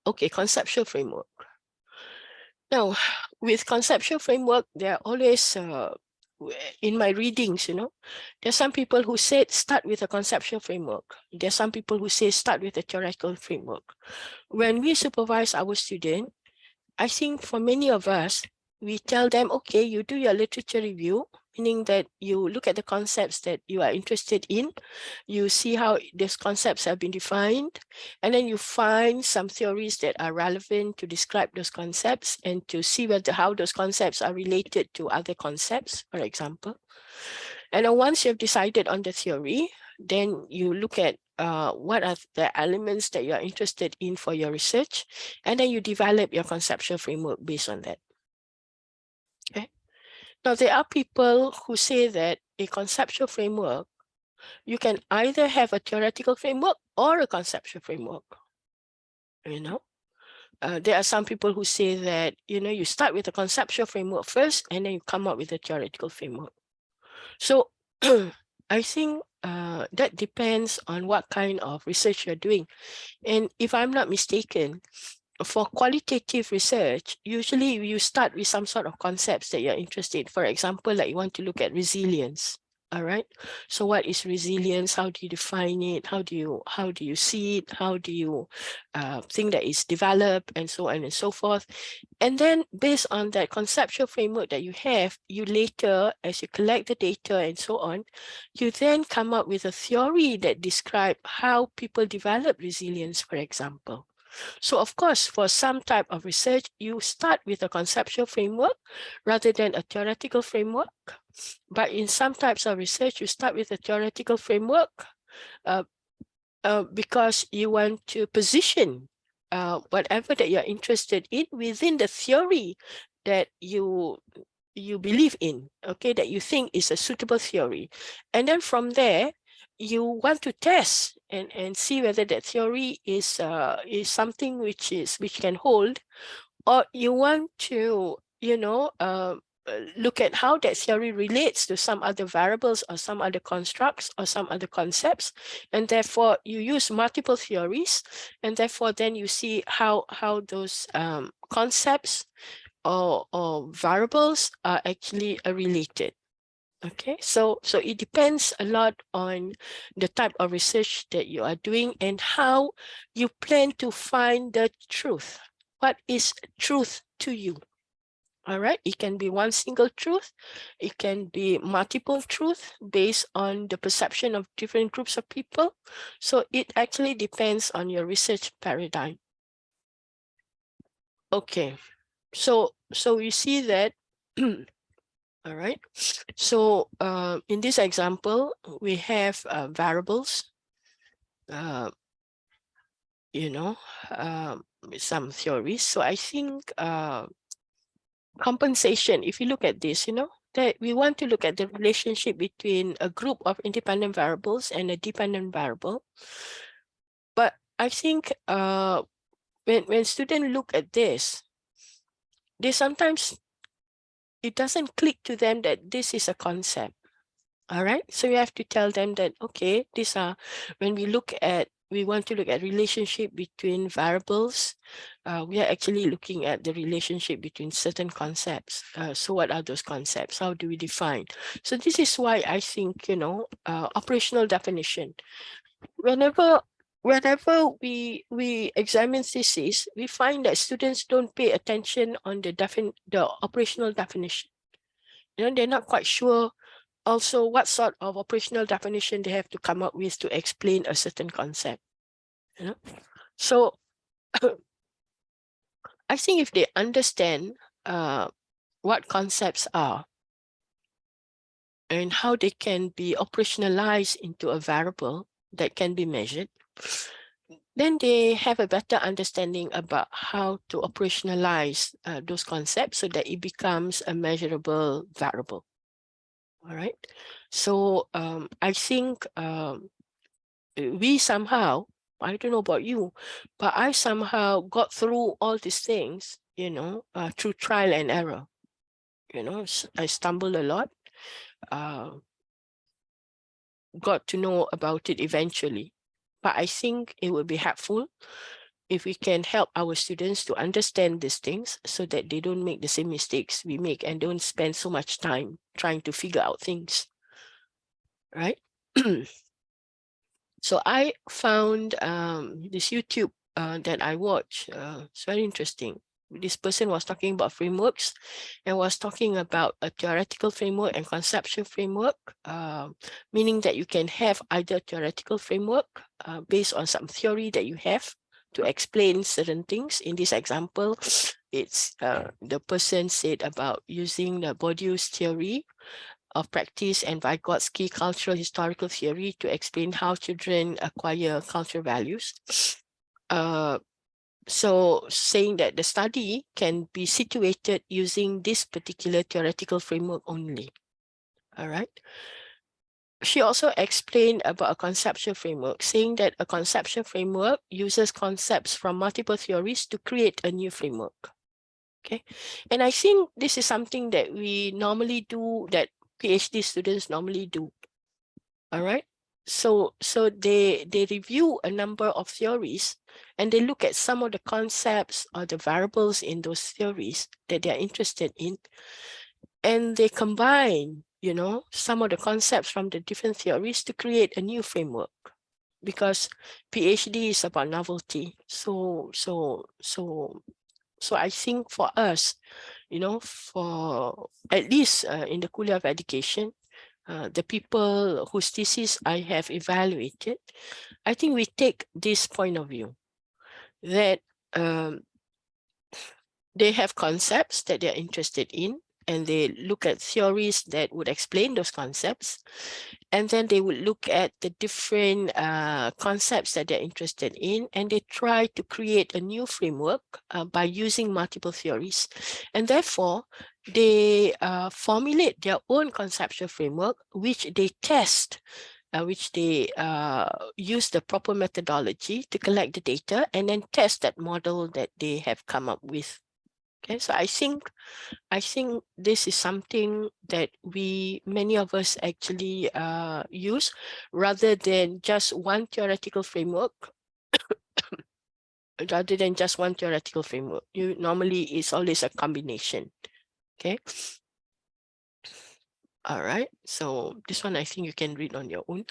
Okay, conceptual framework. Now, with conceptual framework, there are always, in my readings, there's some people who said start with a conceptual framework. There's some people who say start with a theoretical framework. When we supervise our student, I think for many of us, we tell them, okay, you do your literature review, meaning that you look at the concepts that you are interested in, you see how these concepts have been defined, and then you find some theories that are relevant to describe those concepts and to see how those concepts are related to other concepts, for example. And then once you've decided on the theory, then you look at what are the elements that you're interested in for your research, and then you develop your conceptual framework based on that. Okay. Now, there are people who say that a conceptual framework, you can either have a theoretical framework or a conceptual framework. There are some people who say that, you start with a conceptual framework first, and then you come up with a theoretical framework. So I think that depends on what kind of research you're doing. And if I'm not mistaken, for qualitative research, usually you start with some sort of concepts that you're interested in. For example, like you want to look at resilience. All right. So what is resilience? How do you define it? How do you see it? How do you think that it's developed, and so on and so forth? And then based on that conceptual framework that you have, you later, as you collect the data and so on, you then come up with a theory that describes how people develop resilience, for example. So of course, for some type of research, you start with a conceptual framework rather than a theoretical framework. But in some types of research, you start with a theoretical framework because you want to position whatever that you're interested in within the theory that you believe in, okay, that you think is a suitable theory. And then from there, you want to test and see whether that theory is something which can hold, or you want to, look at how that theory relates to some other variables or some other constructs or some other concepts. And therefore you use multiple theories, and therefore then you see how those concepts or variables are actually related. Okay, so it depends a lot on the type of research that you are doing and how you plan to find the truth. What is truth to you? All right, it can be one single truth. It can be multiple truth based on the perception of different groups of people. So it actually depends on your research paradigm. Okay, so you see that. All right. So in this example, we have variables, some theories. So I think compensation, if you look at this, that we want to look at the relationship between a group of independent variables and a dependent variable. But I think when students look at this, they sometimes, it doesn't click to them that this is a concept. All right, so you have to tell them that, okay, these are, when we want to look at relationship between variables, we are actually looking at the relationship between certain concepts. So what are those concepts? How do we define? So this is why I think, operational definition. Whenever we examine thesis, we find that students don't pay attention on the operational definition. They're not quite sure also what sort of operational definition they have to come up with to explain a certain concept. So I think if they understand what concepts are and how they can be operationalized into a variable that can be measured, then they have a better understanding about how to operationalize those concepts so that it becomes a measurable variable. All right. So I think we somehow, I don't know about you, but I somehow got through all these things, through trial and error. I stumbled a lot, got to know about it eventually. But I think it would be helpful if we can help our students to understand these things so that they don't make the same mistakes we make and don't spend so much time trying to figure out things, right? So I found this YouTube that I watched. It's very interesting. This person was talking about frameworks and was talking about a theoretical framework and conceptual framework, meaning that you can have either theoretical framework based on some theory that you have to explain certain things. In this example, it's the person said about using the Bourdieu's theory of practice and Vygotsky cultural historical theory to explain how children acquire cultural values. So saying that the study can be situated using this particular theoretical framework only. All right. She also explained about a conceptual framework, saying that a conceptual framework uses concepts from multiple theories to create a new framework. Okay. And I think this is something that we normally do, that PhD students normally do. All right. So they review a number of theories and they look at some of the concepts or the variables in those theories that they're interested in. And they combine, you know, some of the concepts from the different theories to create a new framework, because PhD is about novelty. So I think for us, you know, for at least in the Kulia of Education, the people whose thesis I have evaluated, I think we take this point of view that they have concepts that they're interested in, and they look at theories that would explain those concepts. And then they would look at the different concepts that they're interested in, and they try to create a new framework by using multiple theories. And therefore, they formulate their own conceptual framework, which they test, which they use the proper methodology to collect the data and then test that model that they have come up with. Okay, so I think this is something that many of us actually use, rather than just one theoretical framework. Rather than just one theoretical framework, normally it's always a combination. Okay. All right. So this one I think you can read on your own.